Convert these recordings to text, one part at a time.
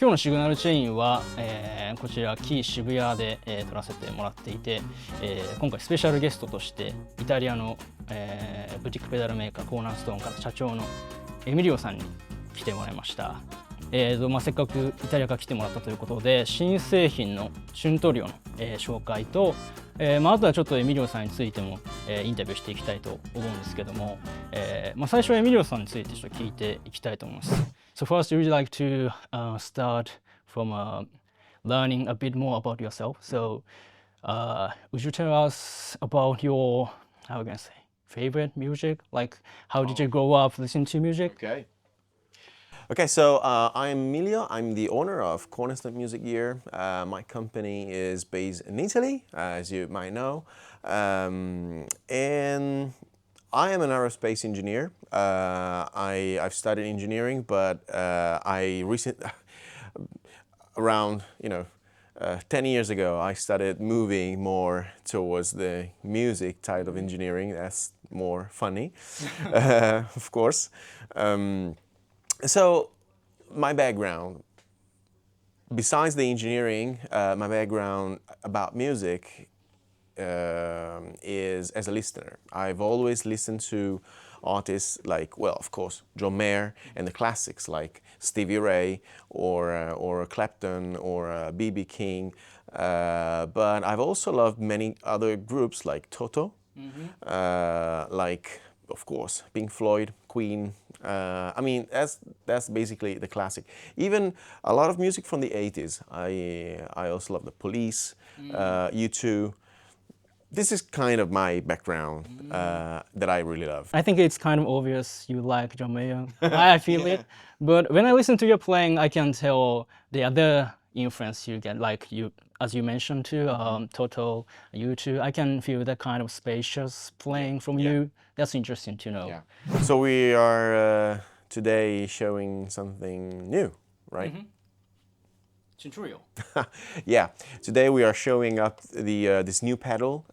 今日のシグナルチェインは、こちらキー渋谷で、撮らせてもらっていて、今回スペシャルゲストとしてイタリアの、ブティックペダルメーカーコーナーストーンから社長のエミリオさんに来てもらいました。せっかくイタリアから来てもらったということで新製品のチュントリオの、紹介と、あとはちょっとエミリオさんについても、インタビューしていきたいと思うんですけども、最初はエミリオさんについてちょっと聞いていきたいと思います。So first, would you like to start from learning a bit more about yourself? So, would you tell us about your, how can I say, favorite music? Like, how did you grow up listening to music? Okay, so I'm Emilio. I'm the owner of Cornerstone Music Year. My company is based in Italy, as you might know. And I am an aerospace engineer. I've studied engineering, but around 10 years ago, I started moving more towards the music type of engineering. That's more funny, of course. So my background, besides the engineering, my background about music is as a listener. I've always listened to artists like, well, of course, John Mayer and the classics like Stevie Ray or Clapton or B.B. King. But I've also loved many other groups like Toto, like, of course, Pink Floyd, Queen. I mean, that's basically the classic. Even a lot of music from the 80s. I also love the Police, U2. This is kind of my background that I really love. I think it's kind of obvious you like John Mayer. I feel it. But when I listen to your playing, I can tell the other influence you get, like you, as you mentioned too, Toto, U2. I can feel that kind of spacious playing from you. That's interesting to know. Yeah. So we are today showing something new, right? Centurio. Yeah. Today we are showing up this new pedal.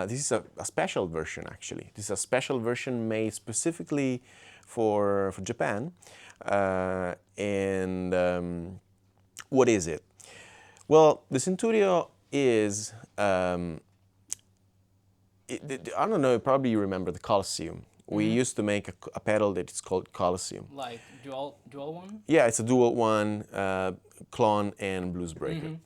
This is a special version, actually. This is a special version made specifically for Japan. What is it? Well, the Centurio is, I don't know, probably you remember the Colosseum. We used to make a pedal that is called Colosseum. Like dual one? Yeah, it's a dual one, Klon and Blues Breaker.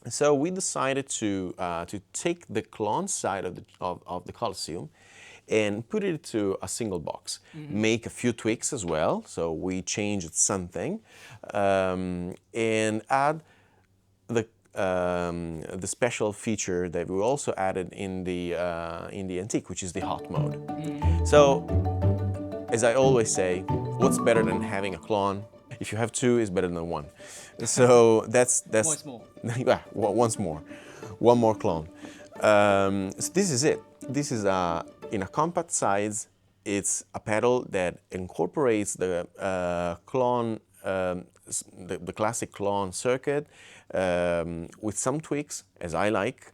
So we decided to take the Klon side of the Colosseum and put it to a single box. Make a few tweaks as well, so we changed something, and add the special feature that we also added in the Antique, which is the hot mode. So, as I always say, what's better than having a Klon? If you have two, it's better than one. So that's Once more. Yeah, once more, one more Klon. So this is it. This is in a compact size. It's a pedal that incorporates the Klon, the classic Klon circuit, with some tweaks, as I like,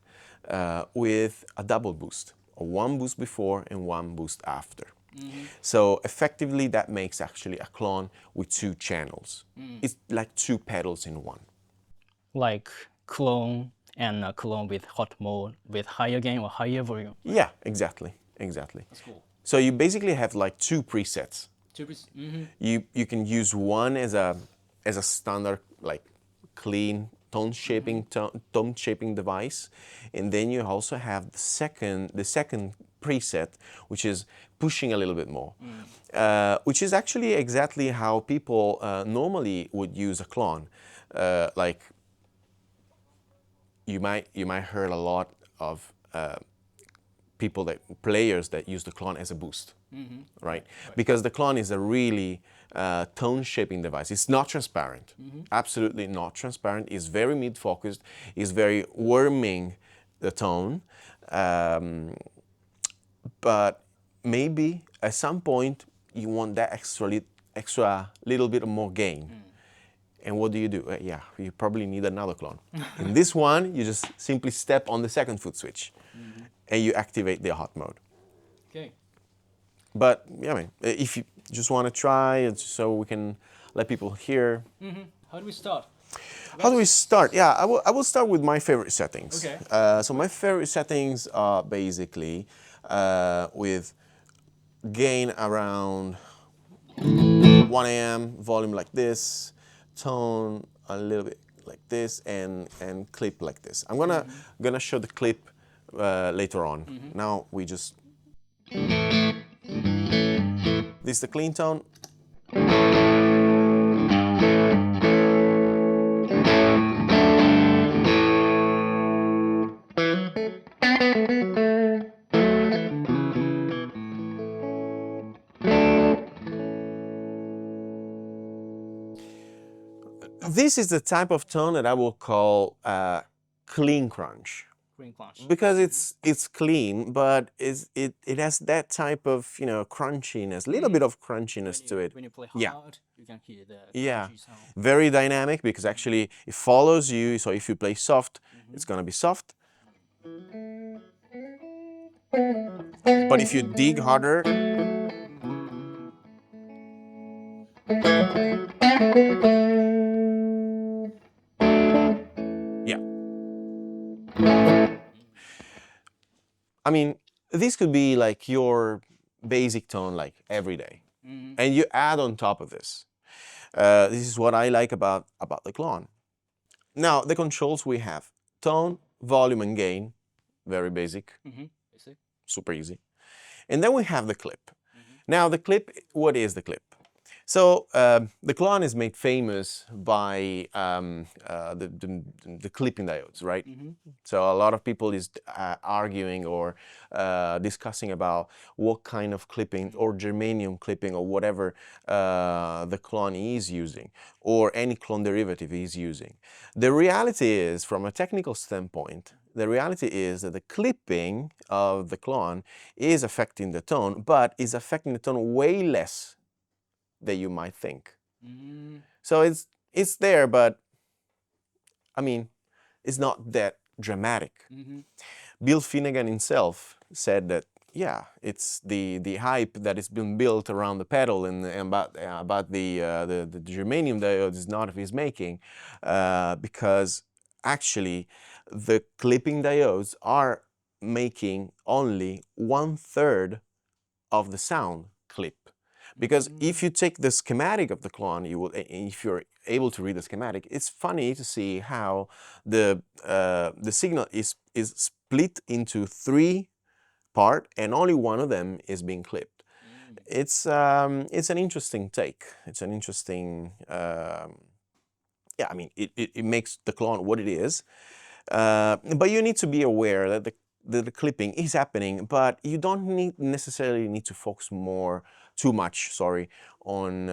with a double boost, one boost before and one boost after. So effectively that makes actually a Klon with two channels. It's like two pedals in one. Like clone and a clone with hot mode with higher gain or higher volume. Yeah, exactly. That's cool. So you basically have like two presets. You can use one as a standard like clean tone shaping device, and then you also have the second preset, which is pushing a little bit more, which is actually exactly how people normally would use a Klon. Like you might heard a lot of players that use the Klon as a boost, right? Because the Klon is a really tone shaping device. It's not transparent, absolutely not transparent. It's very mid-focused. It's very warming the tone. But maybe at some point you want that extra little bit more gain. And what do? You probably need another Klon. In this one, you just simply step on the second foot switch and you activate the hot mode. Okay. But yeah, I mean, if you just want to try it so we can let people hear How do we start? How do we start? Yeah, I will start with my favorite settings. Okay. So my favorite settings are basically with gain around 1 AM, volume like this, tone a little bit like this, and clip like this. I'm gonna show the clip later on. Now we just. This is the clean tone. This is the type of tone that I will call clean crunch. Green Crunch. Because it's clean, but it has that type of crunchiness, a little bit of crunchiness to it. When you play hard, Yeah. you can hear the Yeah, crunchy sound. very dynamic because actually it follows you. So if you play soft, it's gonna be soft. But if you dig harder, yeah. I mean, this could be like your basic tone, like every day, and you add on top of this. This is what I like about the Klon. Now the controls we have: tone, volume, and gain. Very basic, Basic. super easy. And then we have the clip. Now the clip, what is the clip? So the Klon is made famous by the clipping diodes, right? So a lot of people is arguing or discussing about what kind of clipping or germanium clipping or whatever the Klon is using or any Klon derivative is using. The reality is, from a technical standpoint, the reality is that the clipping of the Klon is affecting the tone, but is affecting the tone way less than you might think. So it's there, but I mean, it's not that dramatic. Bill Finnegan himself said that, yeah, it's the hype that has been built around the pedal and about the germanium diode is not of his making, because actually the clipping diodes are making only 1/3 of the sound clip. Because if you take the schematic of the Klon, you will, if you're able to read the schematic, it's funny to see how the signal is split into 3 parts, and only one of them is being clipped. It's an interesting take. It's an interesting, yeah. I mean, it makes the Klon what it is, but you need to be aware that the clipping is happening, but you don't necessarily need to focus too much, on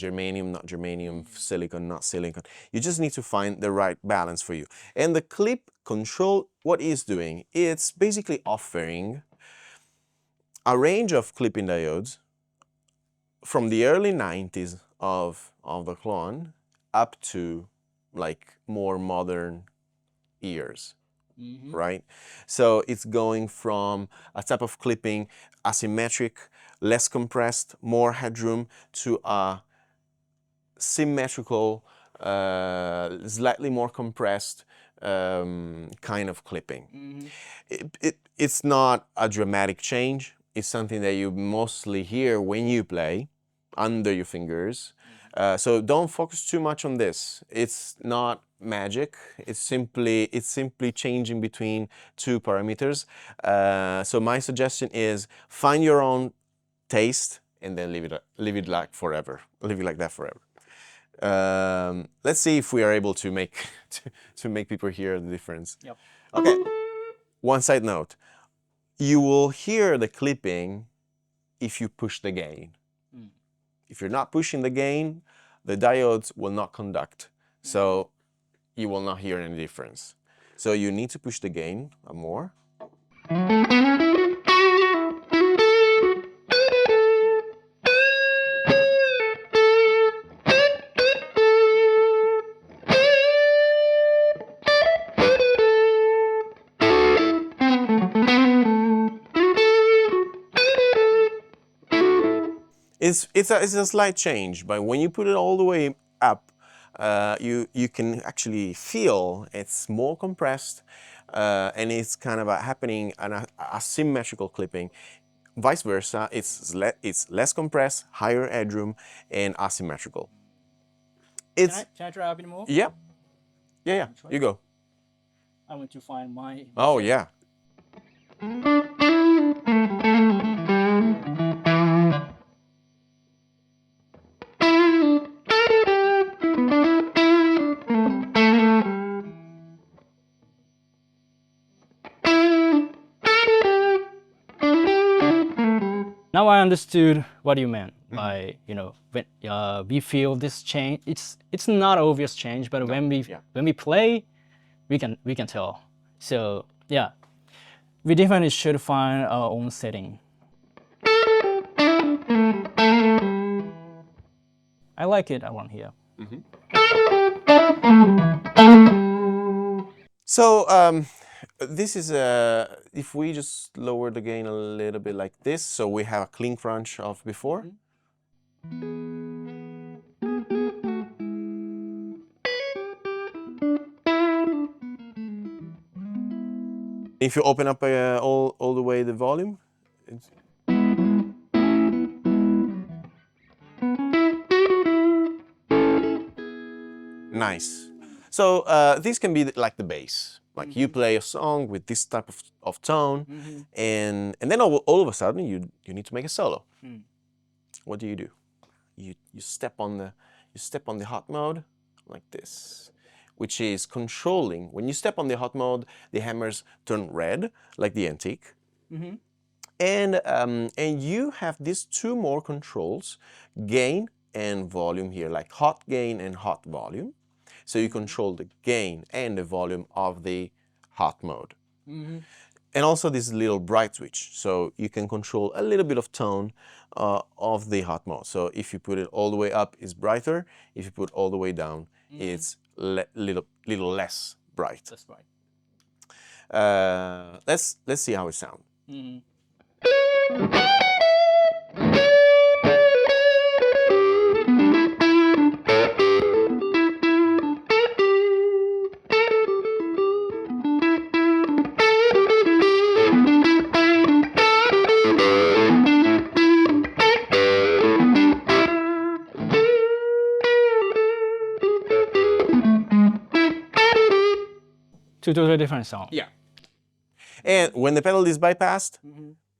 germanium, not germanium, silicon, not silicon. You just need to find the right balance for you. And the clip control, what it's doing, it's basically offering a range of clipping diodes from the early 90s of the Klon up to like more modern years. Right? So it's going from a type of clipping, asymmetric, less compressed, more headroom, to a symmetrical, slightly more compressed kind of clipping. It's not a dramatic change. It's something that you mostly hear when you play under your fingers. So don't focus too much on this. It's not magic. It's simply changing between 2 parameters. So my suggestion is find your own taste and then leave it like forever. Leave it like that forever. Let's see if we are able to make to make people hear the difference. Yep. Okay. One side note: you will hear the clipping if you push the gain. If you're not pushing the gain, the diodes will not conduct. So you will not hear any difference. So you need to push the gain more. It's a slight change, but when you put it all the way up, you can actually feel it's more compressed, and it's kind of happening an asymmetrical clipping. Vice versa, it's less compressed, higher headroom, and asymmetrical. Can I try a bit more? Yeah. You go. I want to find my. Oh yeah. Now I understood what you meant by, when we feel this change. It's not obvious change, but when we play, we can tell. So yeah, we definitely should find our own setting. I like it around here. So this is if we just lower the gain a little bit like this, so we have a clean crunch of before. If you open up all the way the volume, nice. So this can be like the bass. Like you play a song with this type of tone, and then all of a sudden you need to make a solo. What do? You step on the hot mode like this, which is controlling. When you step on the hot mode, the hammers turn red like the antique, and you have these two more controls, gain and volume here, like hot gain and hot volume. So you control the gain and the volume of the hot mode. And also this little bright switch. So you can control a little bit of tone of the hot mode. So if you put it all the way up, it's brighter. If you put all the way down, it's little less bright. That's right. Let's see how it sounds. Two totally different sound. Yeah. And when the pedal is bypassed,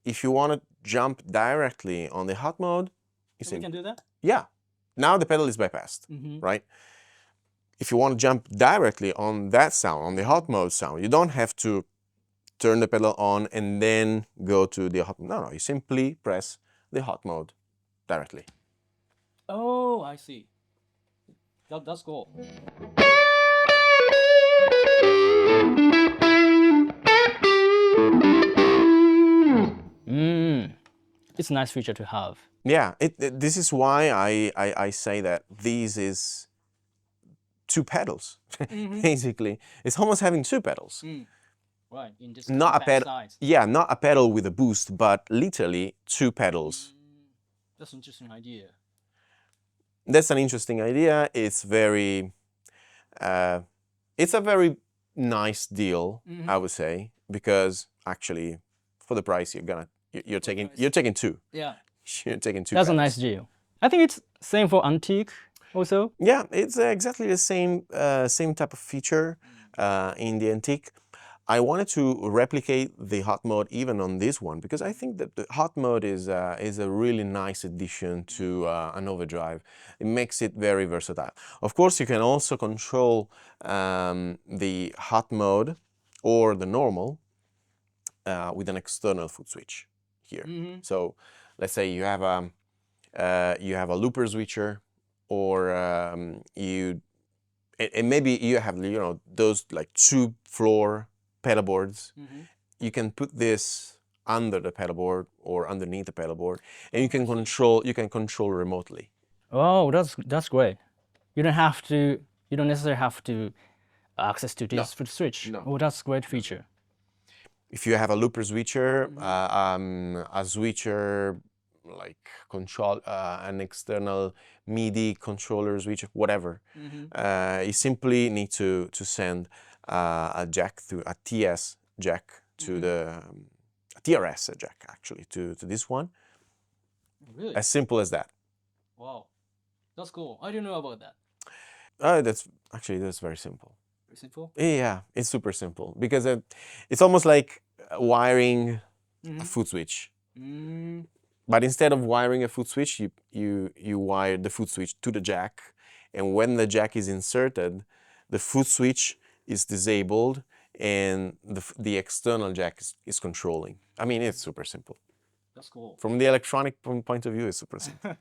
if you want to jump directly on the hot mode, We can do that? Yeah. Now the pedal is bypassed, right? If you want to jump directly on that sound, on the hot mode sound, you don't have to turn the pedal on and then go to the hot mode. No, you simply press the hot mode directly. Oh, I see. That's cool. It's a nice feature to have. Yeah, this is why I say that this is two pedals, basically. It's almost having two pedals. Right, in this Not a pedal. size. Yeah, not a pedal with a boost, but literally two pedals. That's an interesting idea. That's an interesting idea. It's very, it's a very nice deal, I would say, because actually, for the price you're taking two. Yeah. You're taking two. That's a pedals. nice deal. I think it's same for antique also. Yeah, it's exactly the same type of feature in the antique. I wanted to replicate the hot mode even on this one because I think that the hot mode is a really nice addition to an overdrive. It makes it very versatile. Of course, you can also control the hot mode or the normal with an external foot switch here. So let's say you have a looper switcher, or and maybe you have those like two floor pedal boards. You can put this under the pedal board or underneath the pedal board, and you can control remotely. Oh, that's great. You don't necessarily have to access to this foot switch. No. Oh, that's a great feature. If you have a looper switcher, a switcher like control an external MIDI controller switch, whatever. You simply need to send a jack through a TS jack to the TRS jack actually to this one. Really? As simple as that. Wow, that's cool. I didn't know about that. That's very simple. Very simple. Yeah, it's super simple because it's almost like wiring a foot switch. But instead of wiring a foot switch, you wire the foot switch to the jack, and when the jack is inserted, the foot switch is disabled and the external jack is controlling. I mean, it's super simple. That's cool. From the electronic point of view, it's super simple.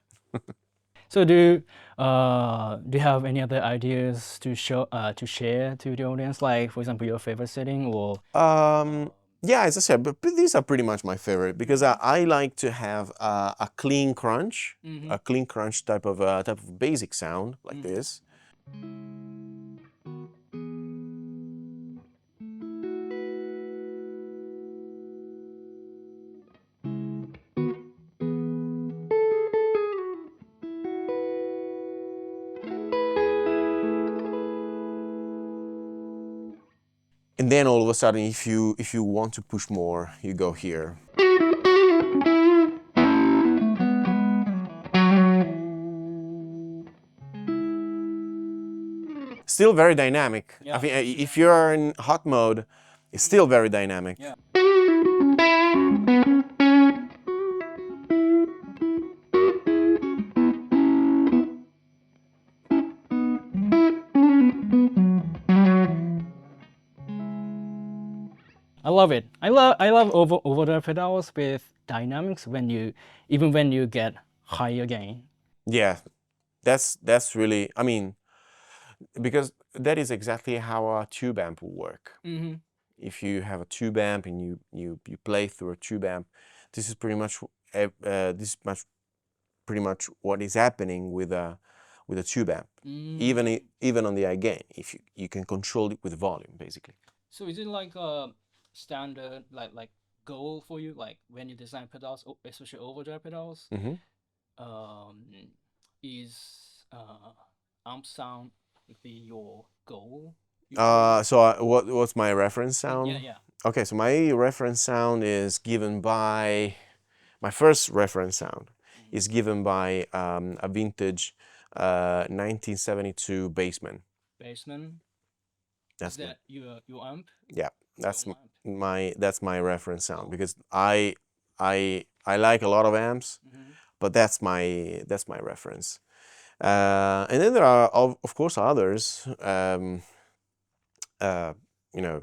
So do you have any other ideas to share to the audience? Like, for example, your favorite setting or? Yeah, as I said, but these are pretty much my favorite because I like to have a clean crunch, a clean crunch type of basic sound like this. And then all of a sudden, if you want to push more, you go here. Still very dynamic. Yeah. I think if you're in hot mode, it's still very dynamic. Yeah. I love it. I love overdrive pedals with dynamics even when you get higher gain. Yeah, that's really, I mean, because that is exactly how a tube amp will work. If you have a tube amp and you play through a tube amp, this is pretty much what is happening with a tube amp. Even on the high gain, if you can control it with volume, basically. So is it like a standard like goal for you, like when you design pedals, especially overdrive pedals? Is amp sound would be your goal? So what's my reference sound? Yeah. Okay, so my reference sound is given by my first reference sound is given by a vintage 1972 Bassman. That's that your amp? Yeah, that's my reference sound because I like a lot of amps, but that's my reference. And then there are of course others. You know,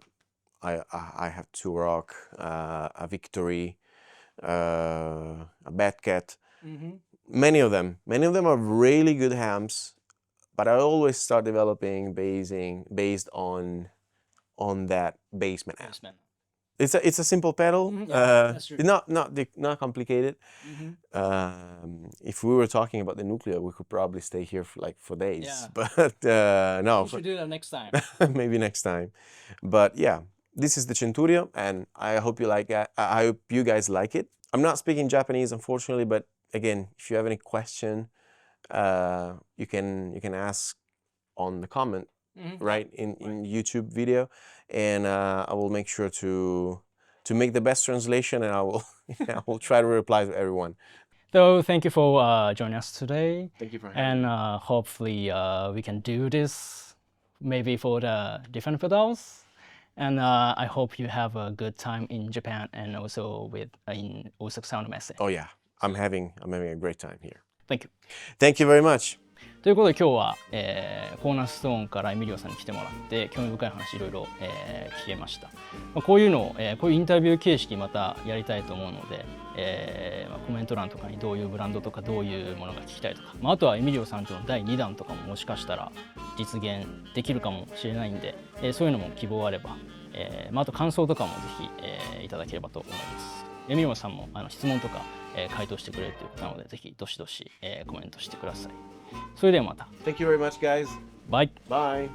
I have two Rock, a Victory, a Bad Cat. Many of them are really good amps, but I always start developing based on that Bassman amp. It's a simple pedal. That's true. Not complicated. If we were talking about the Nucleo, we could probably stay here for days. Yeah. But no. We should do that next time. Maybe next time. But yeah, this is the Centurio, and I hope you like it. I hope you guys like it. I'm not speaking Japanese, unfortunately, but again, if you have any question, you can ask on the comment. Right in YouTube video, and I will make sure to make the best translation, and I will try to reply to everyone. So thank you for joining us today. Thank you for having me. And hopefully we can do this maybe for the different pedals. And I hope you have a good time in Japan and also in Osaka Sound Messe. Oh yeah, I'm having a great time here. Thank you. Thank you very much. ということで今日は、コーナーストーンからエミリオさんに来てもらって興味深い話いろいろ聞けました。こういうのを、こういうインタビュー形式またやりたいと思うので、コメント欄とかにどういうブランドとかどういうものが聞きたいとか、あとはエミリオさんとの第2弾とかももしかしたら実現できるかもしれないんで、そういうのも希望あれば、あと感想とかもぜひ、いただければと思います。エミリオさんも質問とか、回答してくれるということなのでぜひどしどし、コメントしてください。それではまた。Thank you very much, guys. Bye. Bye.